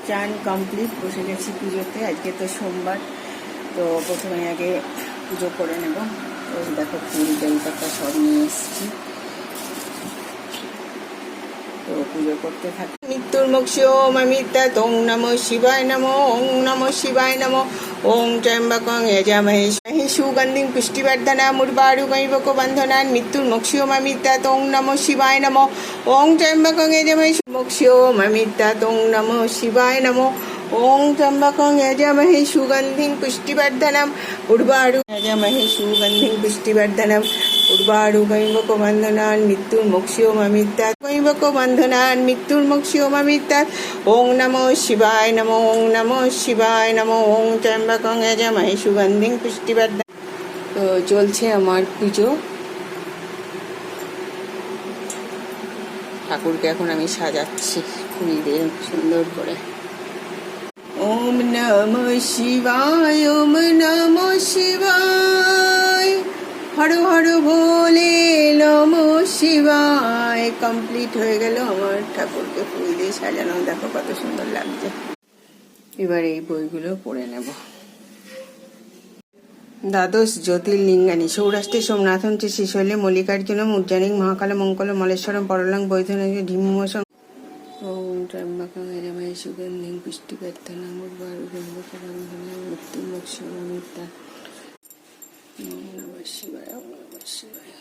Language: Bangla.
চান কমপ্লিট, বসে গেছি পুজোতে। আজকে তো সোমবার, তো প্রথমে আগে পুজো করে নেব। তো দেখো ফুল বেলপাতা সব নিয়ে এসেছি, তো পুজো করতে থাকি। মৃত্যুর্মুক্ষো মমিতা ওং নমো শিবায় নমো, ওং নমো শিবায় নমো। ওং ত্র্যম্বকং যজামহে সুগন্ধিং পুষ্টিবর্ধনাম উর্বারুকৈবক বন্ধনান। মৃত্যুর্মুক্ষো মমিতা ওং নমো শিবায় নমো, ওং ত্র্যম্বকং যজামহে মোক্ষো মমিতা ওং নমো শিবায় নমো। ওং ত্র্যম্বকং যজামহে সুগন্ধিং পুষ্টিবর্ধনাম উর্বারু যজামহে সুগন্ধিং পুষ্টিবর্ধনাম উর্বারুকৈবক বন্ধনান। মৃত্যুর্মুক্ষো মমিতা কৈবক বন্ধনান, মৃত্যুর্মুক্ষো মমিতা। ওং নমো শিবায় নমো, ওং নমো শিবায় নমো। ওং ত্র্যম্বকং যজামহে সুগন্ধিং পুষ্টিবর্ধনাম। তো চলছে আমার পুজো। ঠাকুরকে এখন আমি সাজাচ্ছি ফুল দিয়ে সুন্দর করে। ওম নমঃ শিবায়, ওম নমঃ শিবায়, হর হর ভোলে নমঃ শিবায়। কমপ্লিট হয়ে গেল আমার ঠাকুরকে ফুল দিয়ে সাজানো। দেখো কত সুন্দর লাগছে। এবার এই বইগুলো পড়ে নেব। দ্বাদশ জ্যোতির্লিঙ্গানি সৌরাষ্ট্রে সোমনাথম চ শ্রীশৈলে মল্লিকার্জুনম উজ্জয়িনীং মহাকাল মঙ্গল মলেশ্বরম পরলং বৈদ্যনাথ ধিম্মসং। ওম ত্র্যম্বকং যজামহে সুগন্ধিং পুষ্টিবর্ধনাম উর্বারুকৈবক বন্ধনান। মৃত্যুর্মুক্ষো মমিতা। ওম নমঃ শিবায়, ওম নমঃ শিবায়।